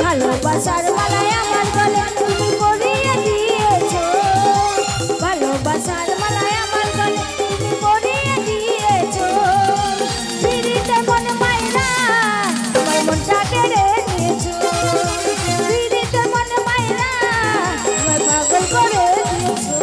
ভালোবাসার মালায় আমার গলে তুমি পরিয়ে দিয়েছো, ভালোবাসার মালায় আমার গলে তুমি পরিয়ে দিয়েছো। পিরিতে মন মাইরা আমার মনটা কেড়ে নিয়েছো, পিরিতে মন মাইরা আমার পাগল করে দিয়েছো।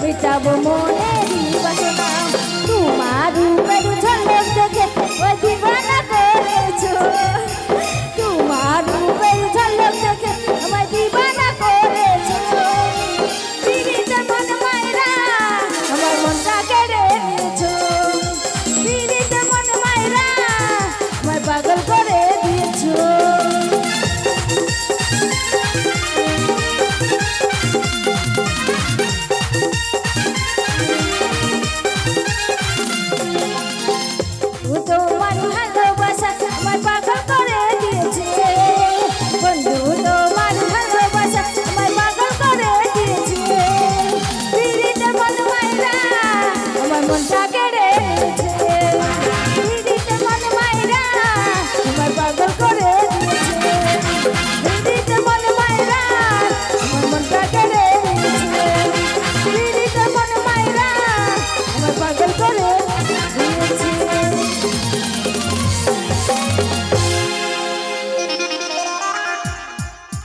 মিটাবো মনেরই বাসনা, তোমার রূপের ঝলক দেখে ওই দিবানা করেছো, তোমার রূপের ঝলক দেখে আমায় দিবানা করেছো। পিরিতে মন মাইরা আমার মনটা কেড়ে নিয়েছো, পিরিতে মন মাইরা আমায় পাগল করে দিয়েছো। তোমার ভালোবাসা আমার পাগল করে দিয়েছে, বন্ধু তোমার ভালোবাসা আমার পাগল করে দিয়েছে। পিরিতে মন মাইরা আমার মনটা